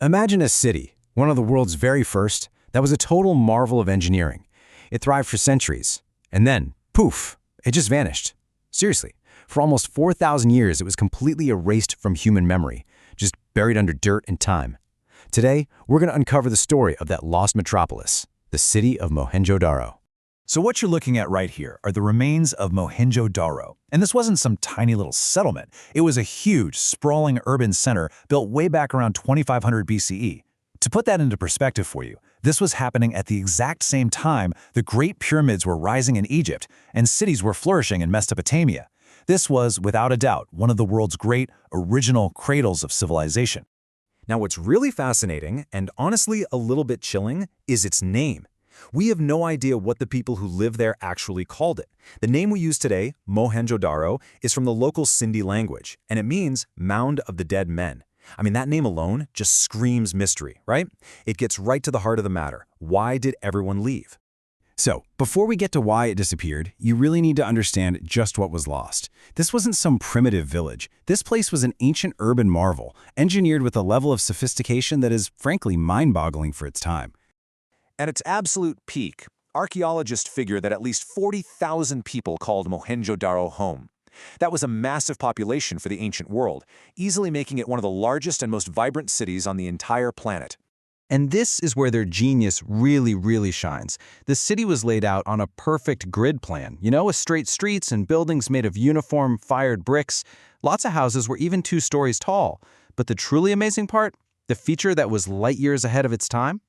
Imagine a city, one of the world's very first, that was a total marvel of engineering. It thrived for centuries, and then, poof, it just vanished. Seriously, for almost 4,000 years it was completely erased from human memory, just buried under dirt and time. Today, we're going to uncover the story of that lost metropolis, the city of Mohenjo-Daro. So what you're looking at right here are the remains of Mohenjo-Daro. And this wasn't some tiny little settlement. It was a huge, sprawling urban center built way back around 2500 BCE. To put that into perspective for you, this was happening at the exact same time the Great Pyramids were rising in Egypt and cities were flourishing in Mesopotamia. This was, without a doubt, one of the world's great, original cradles of civilization. Now, what's really fascinating, and honestly a little bit chilling, is its name. We have no idea what the people who lived there actually called it. The name we use today, Mohenjo-Daro, is from the local Sindhi language, and it means Mound of the Dead Men. I mean, that name alone just screams mystery, right? It gets right to the heart of the matter. Why did everyone leave? So, before we get to why it disappeared, you really need to understand just what was lost. This wasn't some primitive village. This place was an ancient urban marvel, engineered with a level of sophistication that is, frankly, mind-boggling for its time. At its absolute peak, archaeologists figure that at least 40,000 people called Mohenjo-Daro home. That was a massive population for the ancient world, easily making it one of the largest and most vibrant cities on the entire planet. And this is where their genius really shines. The city was laid out on a perfect grid plan, with straight streets and buildings made of uniform, fired bricks. Lots of houses were even 2 stories tall. But the truly amazing part? The feature that was light years ahead of its time?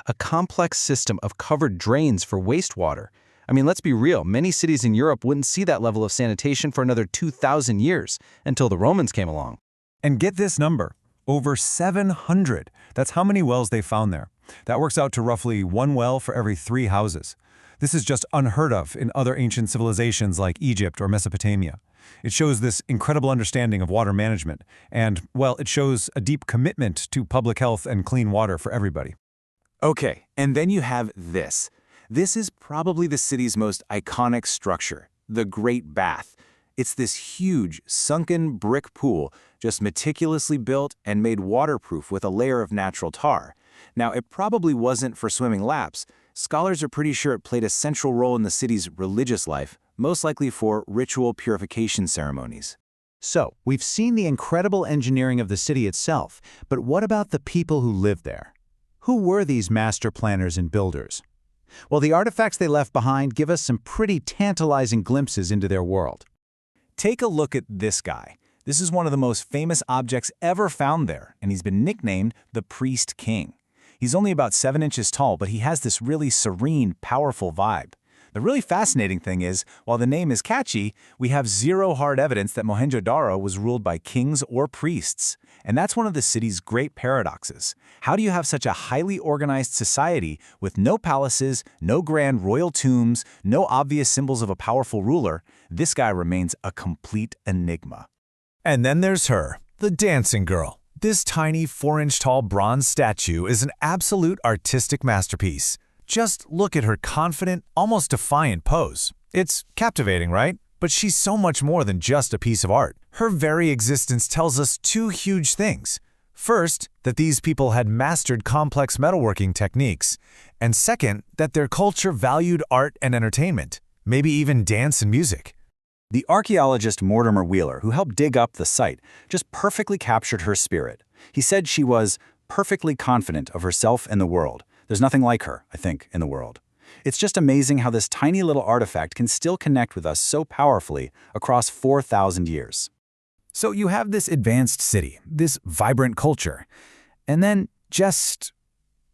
A complex system of covered drains for wastewater. I mean, let's be real, many cities in Europe wouldn't see that level of sanitation for another 2,000 years, until the Romans came along. And get this number, over 700. That's how many wells they found there. That works out to roughly 1 well for every 3 houses. This is just unheard of in other ancient civilizations like Egypt or Mesopotamia. It shows this incredible understanding of water management, and, well, it shows a deep commitment to public health and clean water for everybody. Okay, and then you have this. This is probably the city's most iconic structure, the Great Bath. It's this huge, sunken brick pool, just meticulously built and made waterproof with a layer of natural tar. Now, it probably wasn't for swimming laps. Scholars are pretty sure it played a central role in the city's religious life, most likely for ritual purification ceremonies. So, we've seen the incredible engineering of the city itself, but what about the people who lived there? Who were these master planners and builders? Well, the artifacts they left behind give us some pretty tantalizing glimpses into their world. Take a look at this guy. This is one of the most famous objects ever found there, and he's been nicknamed the Priest King. He's only about 7 inches tall, but he has this really serene, powerful vibe. The really fascinating thing is, while the name is catchy, we have zero hard evidence that Mohenjo-Daro was ruled by kings or priests. And that's one of the city's great paradoxes. How do you have such a highly organized society with no palaces, no grand royal tombs, no obvious symbols of a powerful ruler? This guy remains a complete enigma. And then there's her, the dancing girl. This tiny 4-inch-tall bronze statue is an absolute artistic masterpiece. Just look at her confident, almost defiant pose. It's captivating, right? But she's so much more than just a piece of art. Her very existence tells us 2 huge things. First, that these people had mastered complex metalworking techniques. And second, that their culture valued art and entertainment, maybe even dance and music. The archaeologist Mortimer Wheeler, who helped dig up the site, just perfectly captured her spirit. He said she was perfectly confident of herself and the world. There's nothing like her, I think, in the world. It's just amazing how this tiny little artifact can still connect with us so powerfully across 4,000 years. So you have this advanced city, this vibrant culture, and then just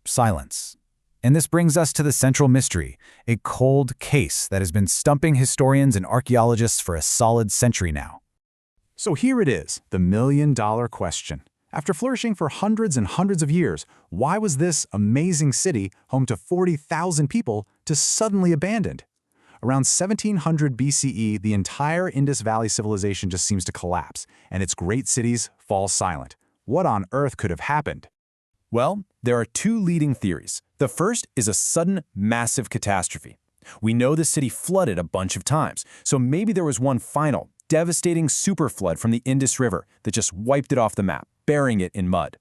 silence. And this brings us to the central mystery, a cold case that has been stumping historians and archaeologists for a solid century now. So here it is, the million-dollar question. After flourishing for hundreds and hundreds of years, why was this amazing city, home to 40,000 people, just suddenly abandoned? Around 1700 BCE, the entire Indus Valley civilization just seems to collapse, and its great cities fall silent. What on earth could have happened? Well, there are 2 leading theories. The first is a sudden, massive catastrophe. We know the city flooded a bunch of times, so maybe there was one final, devastating superflood from the Indus River that just wiped it off the map, burying it in mud.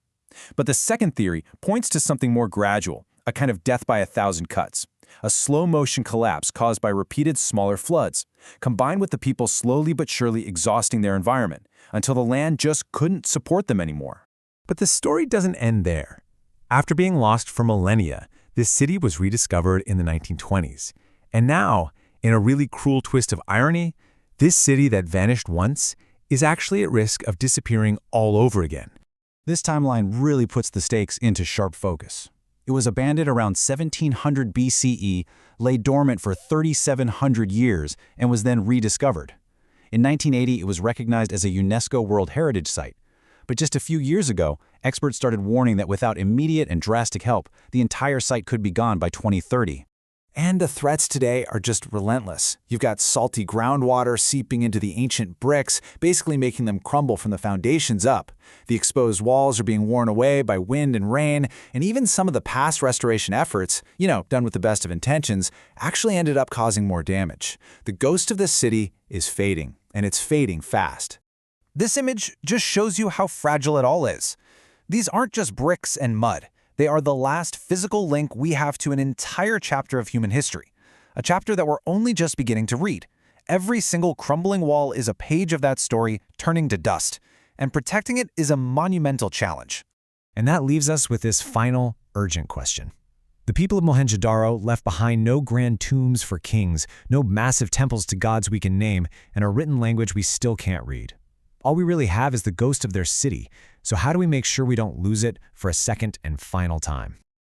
But the second theory points to something more gradual, a kind of death by 1,000 cuts. A slow-motion collapse caused by repeated smaller floods, combined with the people slowly but surely exhausting their environment, until the land just couldn't support them anymore. But the story doesn't end there. After being lost for millennia, this city was rediscovered in the 1920s. And now, in a really cruel twist of irony, this city that vanished once is actually at risk of disappearing all over again. This timeline really puts the stakes into sharp focus. It was abandoned around 1700 BCE, lay dormant for 3,700 years, and was then rediscovered. In 1980, it was recognized as a UNESCO World Heritage Site. But just a few years ago, experts started warning that without immediate and drastic help, the entire site could be gone by 2030. And the threats today are just relentless. You've got salty groundwater seeping into the ancient bricks, basically making them crumble from the foundations up. The exposed walls are being worn away by wind and rain, and even some of the past restoration efforts, done with the best of intentions, actually ended up causing more damage. The ghost of this city is fading, and it's fading fast. This image just shows you how fragile it all is. These aren't just bricks and mud. They are the last physical link we have to an entire chapter of human history, a chapter that we're only just beginning to read. Every single crumbling wall is a page of that story turning to dust, and protecting it is a monumental challenge. And that leaves us with this final, urgent question. The people of Mohenjo-Daro left behind no grand tombs for kings, no massive temples to gods we can name, and a written language we still can't read. All we really have is the ghost of their city, so how do we make sure we don't lose it for a second and final time?